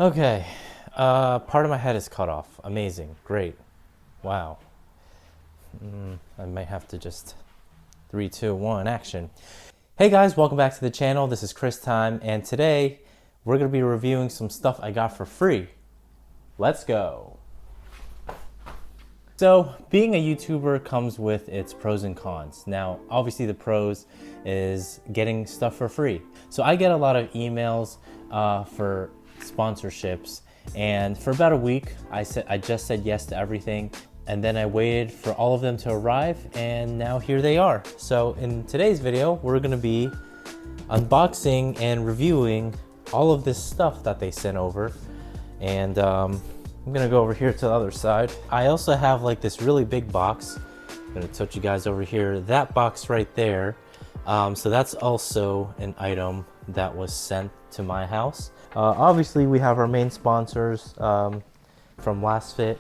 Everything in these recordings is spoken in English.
Okay, part of my head is cut off. Amazing, great, wow. I might have to just 3, 2, 1, action. Hey guys, welcome back to the channel. This is Chris Time, and today we're gonna be reviewing some stuff I got for free. Let's go. So being a YouTuber comes with its pros and cons. Now, obviously the pros is getting stuff for free. So I get a lot of emails for sponsorships, and for about a week I just said yes to everything, and then I waited for all of them to arrive, and now here they are. So in today's video we're gonna be unboxing and reviewing all of this stuff that they sent over, and I'm gonna go over here to the other side. I also have like this really big box. I'm gonna touch you guys over here. That box right there. So that's also an item that was sent to my house. Obviously we have our main sponsors from LastFit.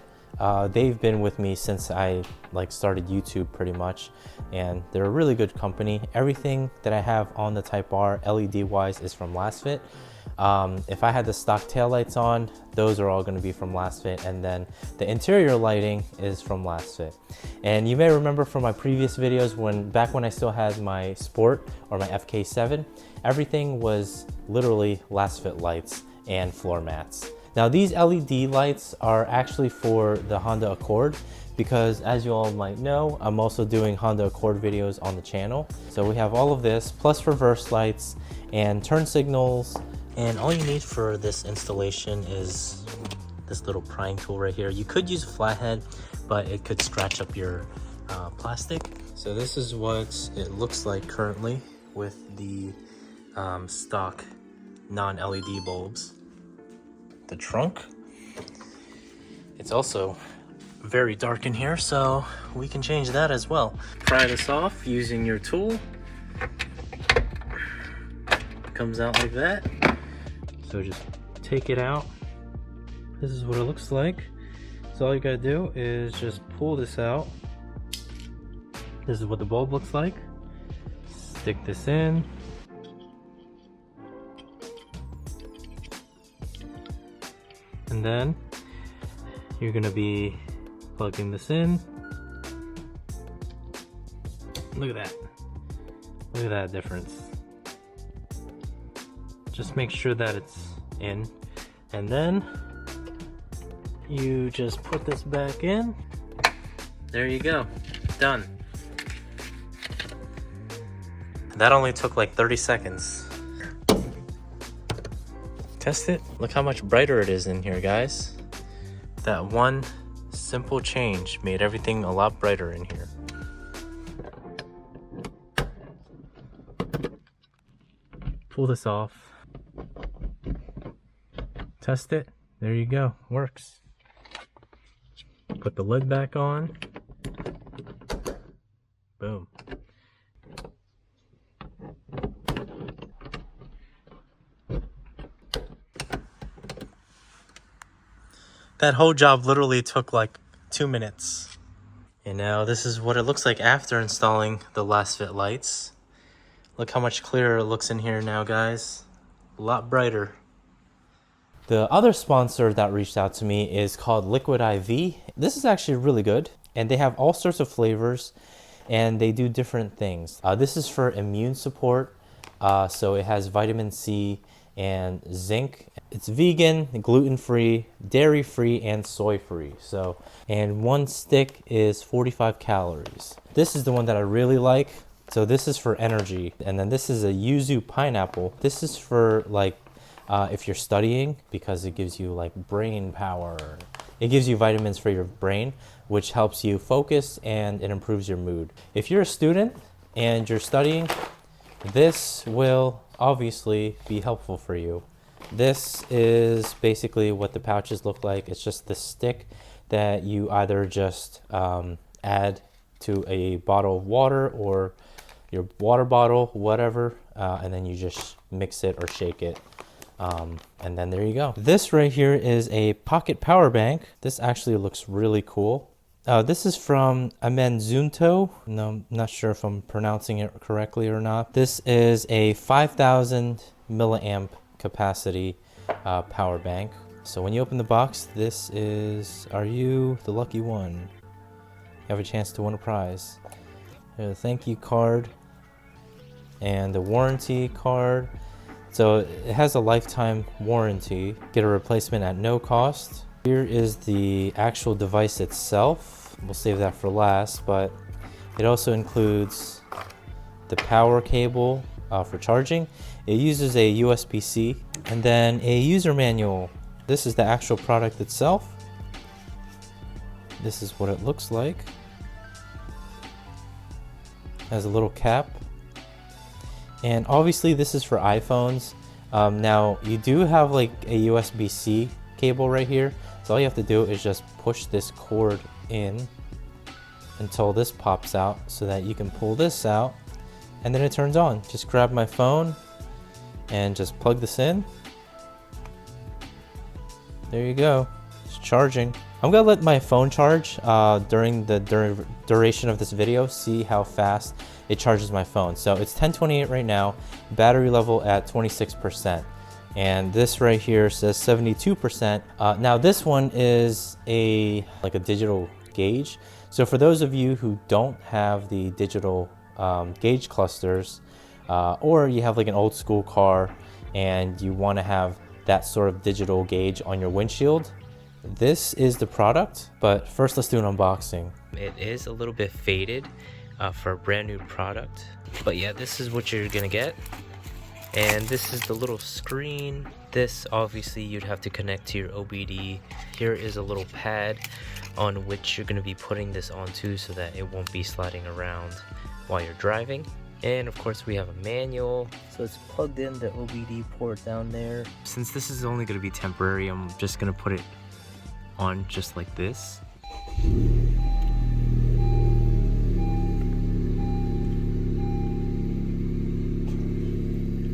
They've been with me since I started YouTube pretty much, and they're a really good company. Everything that I have on the Type R LED wise is from LastFit. If I had the stock taillights on, those are all going to be from LastFit, and then the interior lighting is from LastFit. And you may remember from my previous videos, back when I still had my Sport or my FK7, everything was literally LastFit lights and floor mats. Now these LED lights are actually for the Honda Accord, because as you all might know, I'm also doing Honda Accord videos on the channel. So we have all of this, plus reverse lights and turn signals. And all you need for this installation is this little prying tool right here. You could use a flathead, but it could scratch up your plastic. So this is what it looks like currently with the stock non-LED bulbs. The trunk. It's also very dark in here, so we can change that as well. Pry this off using your tool. Comes out like that. So just take it out. This is what it looks like. So all you gotta do is just pull this out. This is what the bulb looks like. Stick this in. And then you're gonna be plugging this in. Look at that. Look at that difference. Just make sure that it's in, and then you just put this back in. There you go, done. That only took like 30 seconds. Test it. Look how much brighter it is in here, guys. That one simple change made everything a lot brighter in here. Pull this off. Test it. There you go. Works. Put the lid back on. Boom. That whole job literally took like 2 minutes. And now this is what it looks like after installing the LastFit lights. Look how much clearer it looks in here now, guys. A lot brighter. The other sponsor that reached out to me is called Liquid IV. This is actually really good, and they have all sorts of flavors, and they do different things. This is for immune support, so it has vitamin C and zinc. It's vegan, gluten-free, dairy-free, and soy-free. So, and one stick is 45 calories. This is the one that I really like. So this is for energy, and then this is a yuzu pineapple. This is for if you're studying, because it gives you like brain power. It gives you vitamins for your brain, which helps you focus, and it improves your mood. If you're a student and you're studying, this will obviously be helpful for you. This is basically what the pouches look like. It's just the stick that you either just add to a bottle of water or your water bottle, whatever, and then you just mix it or shake it. And then there you go. This right here is a pocket power bank. This actually looks really cool. This is from Amenzunto. No, I'm not sure if I'm pronouncing it correctly or not. This is a 5,000 milliamp capacity power bank. So when you open the box, this is, are you the lucky one? You have a chance to win a prize. A thank you card and a warranty card. So it has a lifetime warranty. Get a replacement at no cost. Here is the actual device itself. We'll save that for last, but it also includes the power cable for charging. It uses a USB-C, and then a user manual. This is the actual product itself. This is what it looks like. Has a little cap. And obviously this is for iPhones. Now you do have like a USB-C cable right here. So all you have to do is just push this cord in until this pops out so that you can pull this out and then it turns on. Just grab my phone and just plug this in. There you go. It's charging. I'm gonna let my phone charge during the duration of this video, see how fast it charges my phone. So it's 10:28 right now, battery level at 26%. And this right here says 72%. Now this one is like a digital gauge. So for those of you who don't have the digital gauge clusters, or you have like an old school car and you want to have that sort of digital gauge on your windshield, this is the product. But first let's do an unboxing. It is a little bit faded for a brand new product, but yeah, this is what you're gonna get. And this is the little screen. This obviously you'd have to connect to your OBD. Here is a little pad on which you're going to be putting this onto so that it won't be sliding around while you're driving. And of course we have a manual. So it's plugged in the OBD port down there. Since this is only going to be temporary, I'm just going to put it on just like this.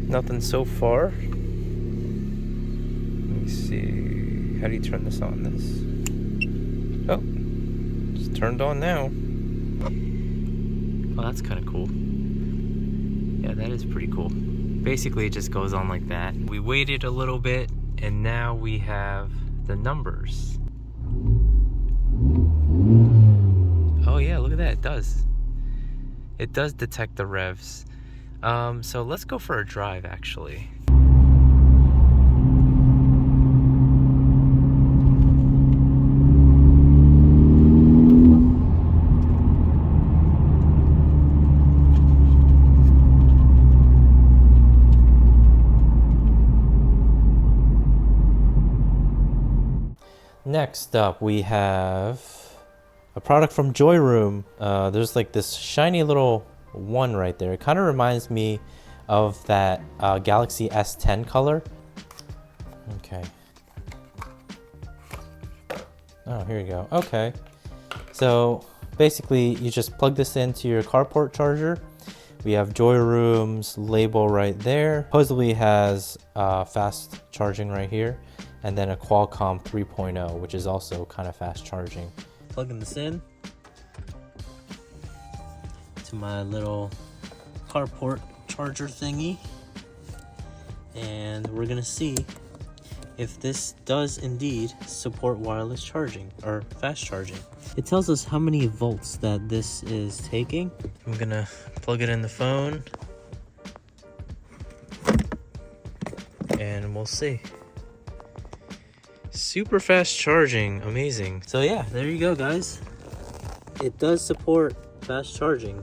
Nothing so far. Let me see. How do you turn this on? Oh, it's turned on now. Oh, that's kind of cool. Yeah, that is pretty cool. Basically, it just goes on like that. We waited a little bit, and now we have the numbers. Oh yeah, look at that. It does. It does detect the revs. So let's go for a drive actually. Next up we have a product from JOYROOM. There's like this shiny little one right there. It kind of reminds me of that Galaxy S10 color. Okay. Oh, here you go. Okay. So basically you just plug this into your carport charger. We have JOYROOM's label right there. Supposedly has fast charging right here, and then a Qualcomm 3.0, which is also kind of fast charging. Plugging this in to my little carport charger thingy, and we're gonna see if this does indeed support wireless charging or fast charging. It tells us how many volts that this is taking. I'm gonna plug it in the phone and we'll see. Super fast charging, amazing. So yeah, there you go guys. It does support fast charging.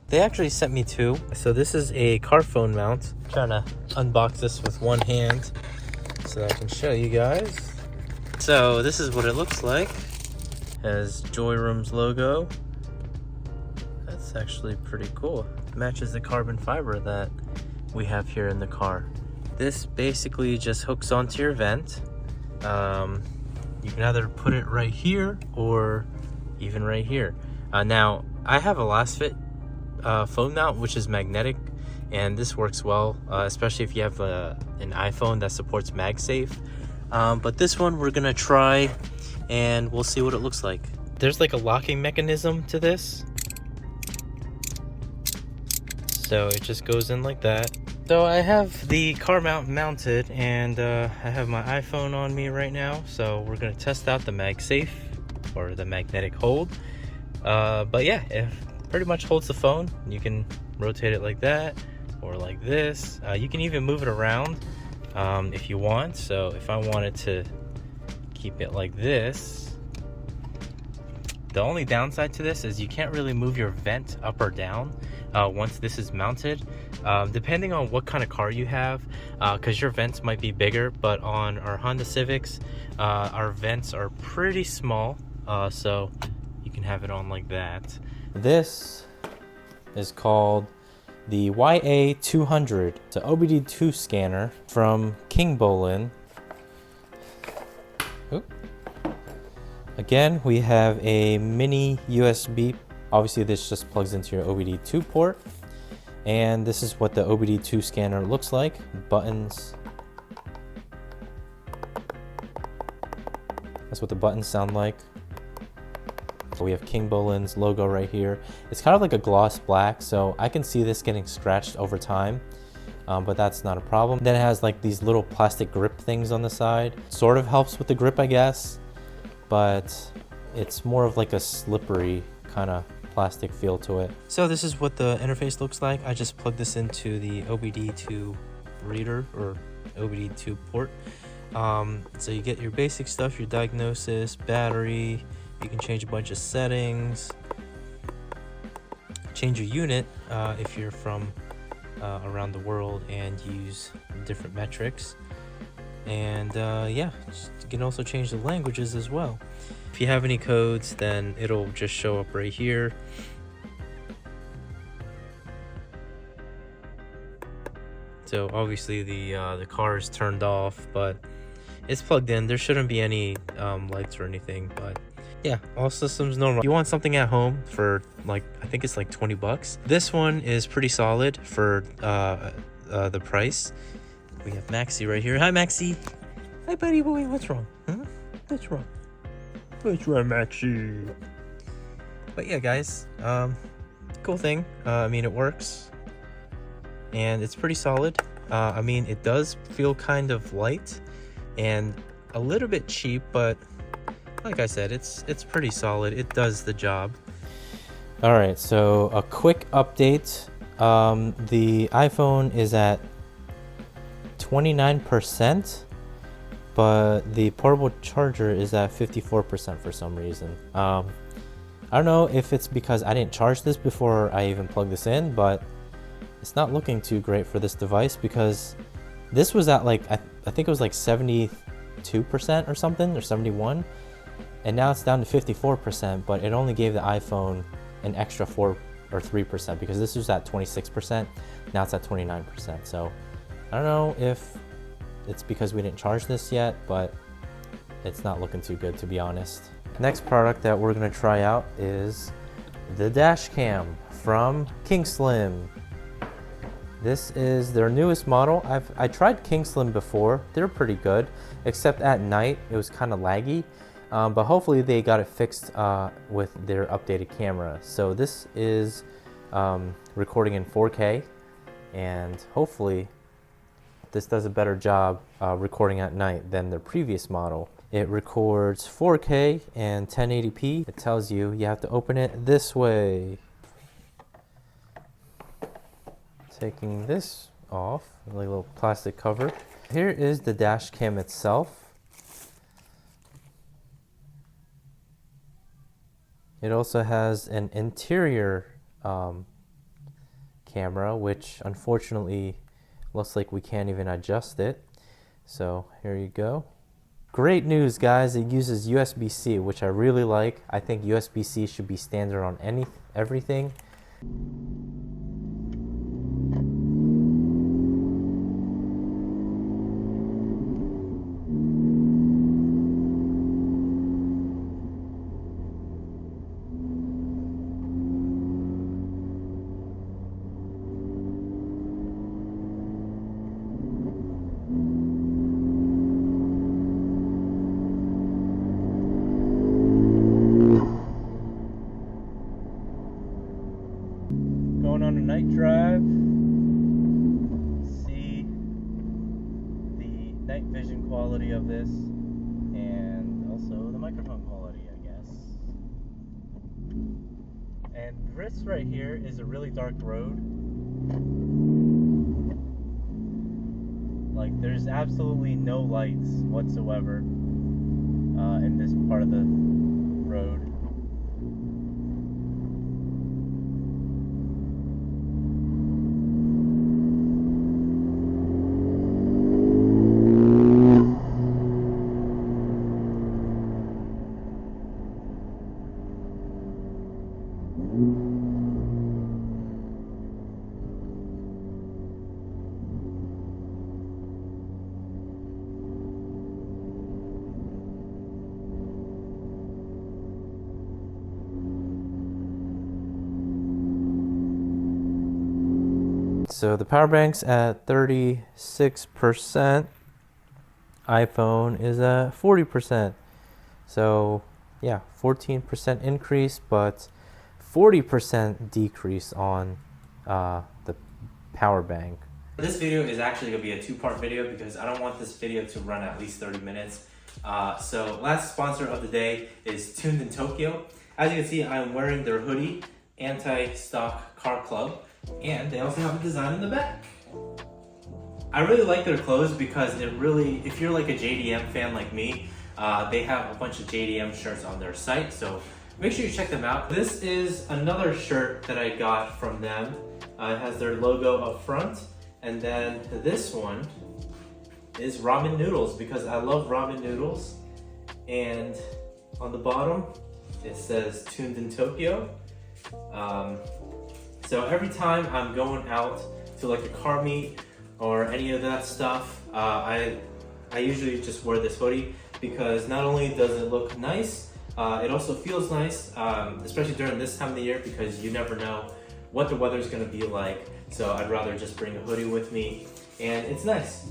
They actually sent me two. So this is a car phone mount. I'm trying to unbox this with one hand so that I can show you guys. So this is what it looks like. Has JOYROOM's logo. That's actually pretty cool. Matches the carbon fiber that we have here in the car. This basically just hooks onto your vent. You can either put it right here or even right here. Now I have a LastFit phone mount, which is magnetic, and this works well, especially if you have an iPhone that supports MagSafe. But this one we're gonna try and we'll see what it looks like. There's like a locking mechanism to this, so it just goes in like that. So I have the car mount mounted, and I have my iPhone on me right now, so we're going to test out the MagSafe, or the magnetic hold. But yeah, it pretty much holds the phone. You can rotate it like that or like this. You can even move it around if you want. So if I wanted to keep it like this, the only downside to this is you can't really move your vent up or down once this is mounted, depending on what kind of car you have, because your vents might be bigger. But on our Honda Civics, our vents are pretty small, so you can have it on like that. This is called the YA200. It's an OBD2 scanner from KINGBOLEN. Again, we have a mini USB. Obviously, this just plugs into your OBD2 port. And this is what the OBD2 scanner looks like. Buttons. That's what the buttons sound like. We have KINGBOLEN's logo right here. It's kind of like a gloss black, so I can see this getting scratched over time, but that's not a problem. Then it has like these little plastic grip things on the side. Sort of helps with the grip, I guess, but it's more of like a slippery kind of plastic feel to it. So this is what the interface looks like. I just plugged this into the OBD2 reader or OBD2 port. So you get your basic stuff, your diagnosis, battery. You can change a bunch of settings, change your unit if you're from around the world and use different metrics. And yeah, you can also change the languages as well. If you have any codes, then it'll just show up right here. So obviously the car is turned off, but it's plugged in. There shouldn't be any lights or anything, but yeah, all systems normal. If you want something at home for like, I think it's like 20 bucks. This one is pretty solid for the price. We have Maxie right here. Hi, Maxie. Hi, buddy boy. What's wrong? Huh? What's wrong? What's wrong, Maxie? But yeah, guys, cool thing. I mean, it works, and it's pretty solid. I mean, it does feel kind of light and a little bit cheap, but like I said, it's pretty solid. It does the job. All right, so a quick update. The iPhone is at 29%, but the portable charger is at 54% for some reason. I don't know if it's because I didn't charge this before I even plugged this in, but it's not looking too great for this device, because this was at like, I think it was like 72% or something, or 71%. And now it's down to 54%, but it only gave the iPhone an extra 4 or 3%, because this was at 26%. Now it's at 29%. So I don't know if it's because we didn't charge this yet, but it's not looking too good, to be honest. Next product that we're gonna try out is the dash cam from Kingslim. This is their newest model. I tried Kingslim before. They're pretty good, except at night it was kind of laggy. But hopefully they got it fixed with their updated camera. So this is recording in 4K, and hopefully this does a better job recording at night than their previous model. It records 4K and 1080p. It tells you have to open it this way. Taking this off, like a little plastic cover. Here is the dash cam itself. It also has an interior camera, which unfortunately looks like we can't even adjust it. So here you go. Great news, guys. It uses USB-C, which I really like. I think USB-C should be standard on everything. Going on a night drive. Let's quality of this, and also the microphone quality, I guess. And this right here is a really dark road. Like, there's absolutely no lights whatsoever in this part of the road. So the power bank's at 36%. iPhone is at 40%. So yeah, 14% increase, but 40% decrease on the power bank. This video is actually going to be a two-part video because I don't want this video to run at least 30 minutes. So last sponsor of the day is Tuned in Tokyo. As you can see, I'm wearing their hoodie, Anti-Stock Car Club, and they also have a design in the back. I really like their clothes because it really, if you're like a JDM fan like me, they have a bunch of JDM shirts on their site, so make sure you check them out. This is another shirt that I got from them. It has their logo up front, and then this one is ramen noodles because I love ramen noodles. And on the bottom, it says Tuned in Tokyo. So every time I'm going out to like a car meet or any of that stuff, I usually just wear this hoodie because not only does it look nice, it also feels nice, especially during this time of the year because you never know what the weather is going to be like. So I'd rather just bring a hoodie with me, and it's nice.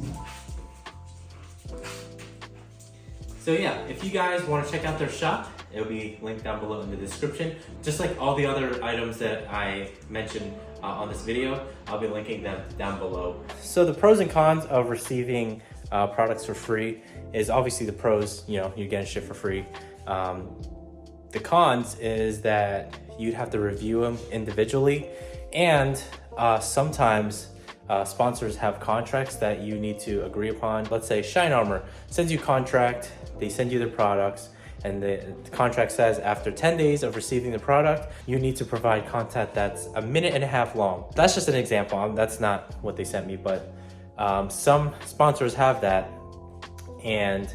So yeah, if you guys want to check out their shop, it'll be linked down below in the description. Just like all the other items that I mentioned on this video, I'll be linking them down below. So the pros and cons of receiving products for free is obviously the pros, you know, you're getting shit for free. The cons is that you'd have to review them individually, and sometimes sponsors have contracts that you need to agree upon. Let's say Shine Armor sends you a contract, they send you their products, and the contract says after 10 days of receiving the product, you need to provide content that's a minute and a half long. That's just an example. That's not what they sent me, but some sponsors have that. And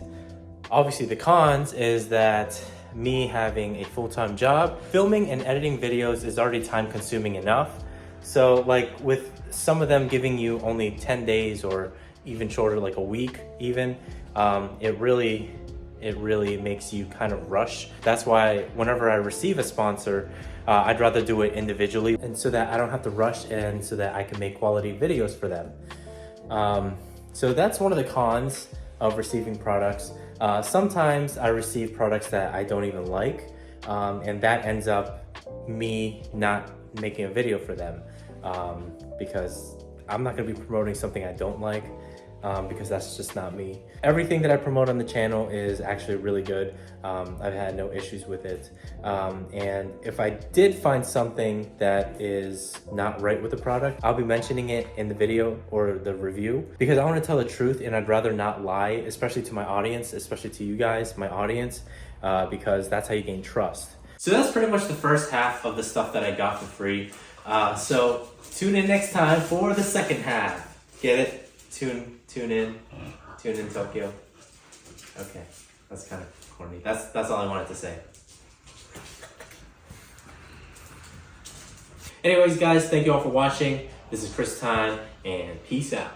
obviously the cons is that me having a full-time job, filming and editing videos is already time consuming enough. So like with some of them giving you only 10 days or even shorter, like a week even, it really makes you kind of rush. That's why whenever I receive a sponsor, I'd rather do it individually, and so that I don't have to rush and so that I can make quality videos for them. So that's one of the cons of receiving products. Sometimes I receive products that I don't even like, and that ends up me not making a video for them because I'm not gonna be promoting something I don't like. Because that's just not me. Everything that I promote on the channel is actually really good. I've had no issues with it. And if I did find something that is not right with the product, I'll be mentioning it in the video or the review because I want to tell the truth, and I'd rather not lie, especially to my audience, especially to you guys, my audience, because that's how you gain trust. So that's pretty much the first half of the stuff that I got for free. So tune in next time for the second half. Get it? Tune in Tokyo. Okay, that's kind of corny. That's all I wanted to say. Anyways, guys, thank you all for watching. This is Chris Time, and peace out.